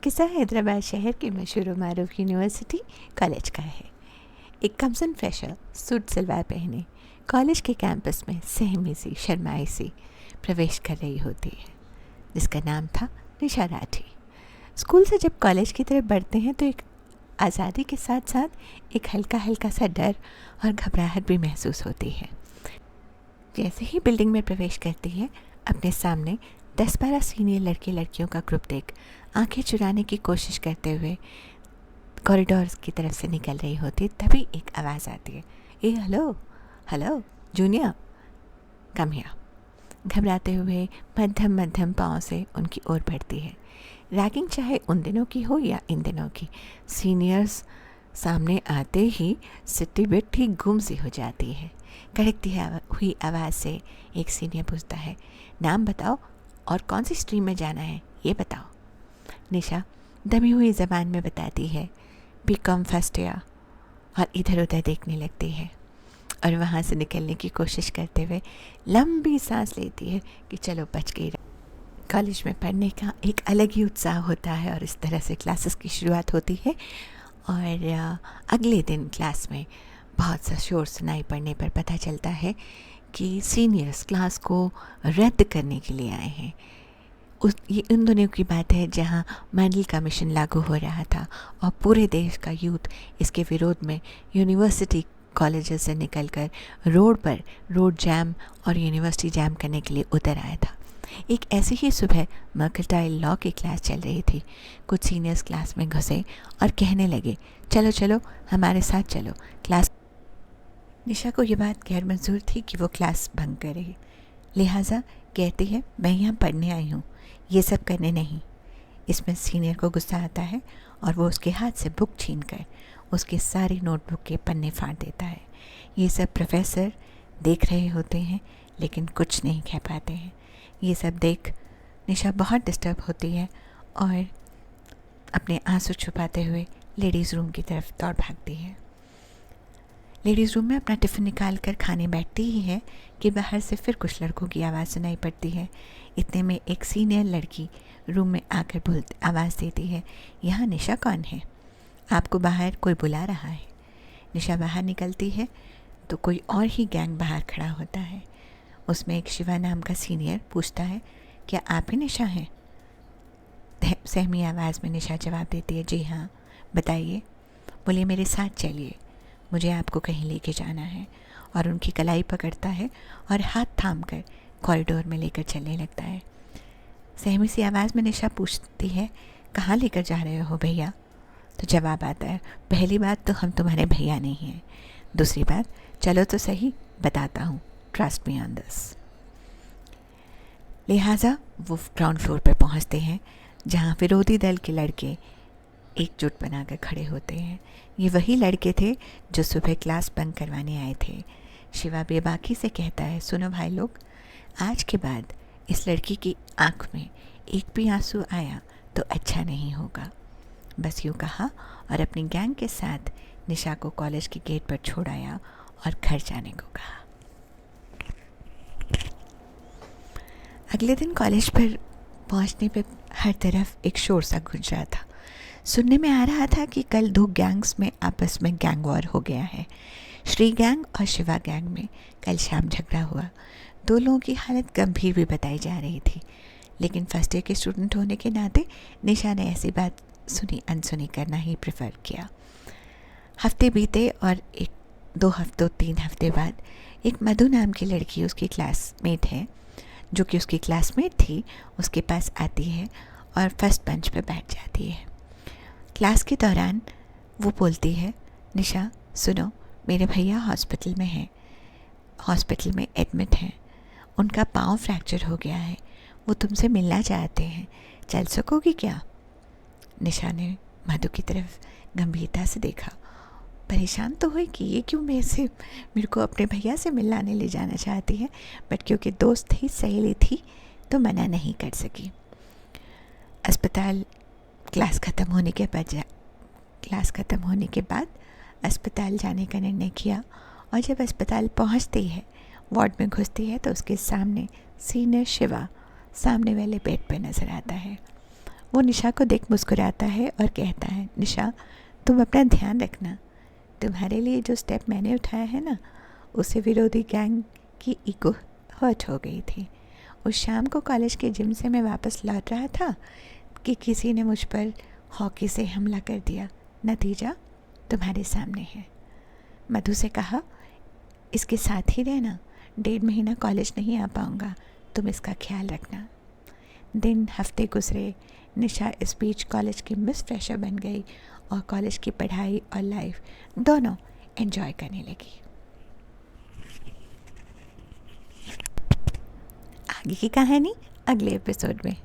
किस्सा हैदराबाद शहर के मशहूर मारूफ यूनिवर्सिटी कॉलेज का है। एक कमसन फ्रेशर सूट सलवार पहने कॉलेज के कैंपस में सहमी सी शर्माई सी प्रवेश कर रही होती है, जिसका नाम था निशा राठी। स्कूल से जब कॉलेज की तरफ बढ़ते हैं तो एक आज़ादी के साथ साथ एक हल्का हल्का सा डर और घबराहट भी महसूस होती है। जैसे ही बिल्डिंग में प्रवेश करती है, अपने सामने 10-12 सीनियर लड़के लड़कियों का ग्रुप देख आंखें चुराने की कोशिश करते हुए कॉरिडोर्स की तरफ से निकल रही होती, तभी एक आवाज़ आती है, ए hello hello junior come here. घबराते हुए मध्यम मध्यम पाँव से उनकी ओर बढ़ती है। रैगिंग चाहे उन दिनों की हो या इन दिनों की, सीनियर्स सामने आते ही सिट्टी बिट ठीक गुम सी हो जाती है। कड़कती हुई आवाज़ से एक सीनियर पूछता है, नाम बताओ और कौन सी स्ट्रीम में जाना है ये बताओ। निशा दमी हुई ज़बान में बताती है, बीकॉम फर्स्ट ईयर, और इधर उधर देखने लगती है और वहाँ से निकलने की कोशिश करते हुए लंबी सांस लेती है कि चलो बच गई। कॉलेज में पढ़ने का एक अलग ही उत्साह होता है और इस तरह से क्लासेस की शुरुआत होती है। और अगले दिन क्लास में बहुत सा शोर सुनाई पड़ने पर पता चलता है कि सीनियर्स क्लास को रद्द करने के लिए आए हैं। ये उन दिनों की बात है जहां मंडल कमीशन लागू हो रहा था और पूरे देश का यूथ इसके विरोध में यूनिवर्सिटी कॉलेजेस से निकलकर रोड पर रोड जैम और यूनिवर्सिटी जैम करने के लिए उतर आया था। एक ऐसी ही सुबह मर्केंटाइल लॉ की क्लास चल रही थी। कुछ सीनियर्स क्लास में घुसे और कहने लगे, चलो चलो हमारे साथ चलो क्लास। निशा को ये बात गैर मंजूर थी कि वो क्लास भंग करे, लिहाजा कहती है, मैं यहाँ पढ़ने आई हूँ, ये सब करने नहीं। इसमें सीनियर को गुस्सा आता है और वो उसके हाथ से बुक छीन कर उसके सारी नोटबुक के पन्ने फाड़ देता है। ये सब प्रोफेसर देख रहे होते हैं लेकिन कुछ नहीं कह पाते हैं। ये सब देख निशा बहुत डिस्टर्ब होती है और अपने आंसू छुपाते हुए लेडीज़ रूम की तरफ दौड़ भागती है। लेडीज़ रूम में अपना टिफ़िन निकाल कर खाने बैठती ही है कि बाहर से फिर कुछ लड़कों की आवाज़ सुनाई पड़ती है। इतने में एक सीनियर लड़की रूम में आकर आवाज़ देती है, यहाँ निशा कौन है? आपको बाहर कोई बुला रहा है। निशा बाहर निकलती है तो कोई और ही गैंग बाहर खड़ा होता है। उसमें एक शिवा नाम का सीनियर पूछता है, क्या आप ही निशा हैं? सहमी आवाज़ में निशा जवाब देती है, जी हाँ बताइए। बोलिए मेरे साथ चलिए, मुझे आपको कहीं लेके जाना है। और उनकी कलाई पकड़ता है और हाथ थाम कर कॉरिडोर में लेकर चलने लगता है। सहमी सी आवाज़ में निशा पूछती है, कहाँ लेकर जा रहे हो भैया? तो जवाब आता है, पहली बात तो हम तुम्हारे भैया नहीं हैं, दूसरी बात चलो तो सही बताता हूँ, ट्रस्ट मी ऑन दिस। लिहाजा वो ग्राउंड फ्लोर पर पहुँचते हैं जहाँ विरोधी दल के लड़के एकजुट बनाकर खड़े होते हैं। ये वही लड़के थे जो सुबह क्लास बंक करवाने आए थे। शिवा बेबाकी से कहता है, सुनो भाई लोग, आज के बाद इस लड़की की आँख में एक भी आंसू आया तो अच्छा नहीं होगा। बस यूँ कहा और अपनी गैंग के साथ निशा को कॉलेज के गेट पर छोड़ आया और घर जाने को कहा। अगले दिन कॉलेज पर पहुंचने पर हर तरफ एक शोर सा गूंज रहा था। सुनने में आ रहा था कि कल 2 गैंग्स में आपस में गैंग वॉर हो गया है। श्री गैंग और शिवा गैंग में कल शाम झगड़ा हुआ। 2 लोगों की हालत गंभीर भी बताई जा रही थी, लेकिन फर्स्ट ईयर के स्टूडेंट होने के नाते निशा ने ऐसी बात सुनी अनसुनी करना ही प्रेफर किया। हफ्ते बीते और 1-2 हफ्तों 3 हफ्ते बाद एक मधु नाम की लड़की, उसकी क्लासमेट है, जो कि उसकी क्लासमेट थी, उसके पास आती है और फर्स्ट बेंच पर बैठ जाती है। क्लास के दौरान वो बोलती है, निशा सुनो, मेरे भैया हॉस्पिटल में हैं, हॉस्पिटल में एडमिट हैं, उनका पाँव फ्रैक्चर हो गया है, वो तुमसे मिलना चाहते हैं, चल सकोगी क्या? निशा ने मधु की तरफ गंभीरता से देखा, परेशान तो हुई कि ये क्यों मेरे को अपने भैया से मिलाने ले जाना चाहती है, बट क्योंकि दोस्त थी, सहेली थी, तो मना नहीं कर सकी। अस्पताल क्लास ख़त्म होने के बाद अस्पताल जाने का निर्णय किया और जब अस्पताल पहुंचती है, वार्ड में घुसती है तो उसके सामने सीनियर शिवा सामने वाले बेड पर नज़र आता है। वो निशा को देख मुस्कुराता है और कहता है, निशा तुम अपना ध्यान रखना, तुम्हारे लिए जो स्टेप मैंने उठाया है ना, उससे विरोधी गैंग की ईगो हर्ट हो गई थी। उस शाम को कॉलेज के जिम से मैं वापस लौट रहा था कि किसी ने मुझ पर हॉकी से हमला कर दिया। नतीजा तुम्हारे सामने है। मधु से कहा, इसके साथ ही रहना, 1.5 महीना कॉलेज नहीं आ पाऊँगा, तुम इसका ख्याल रखना। दिन हफ्ते गुजरे। निशा इस बीच कॉलेज की मिस फ्रेशर बन गई और कॉलेज की पढ़ाई और लाइफ दोनों एंजॉय करने लगी। आगे की कहानी अगले एपिसोड में।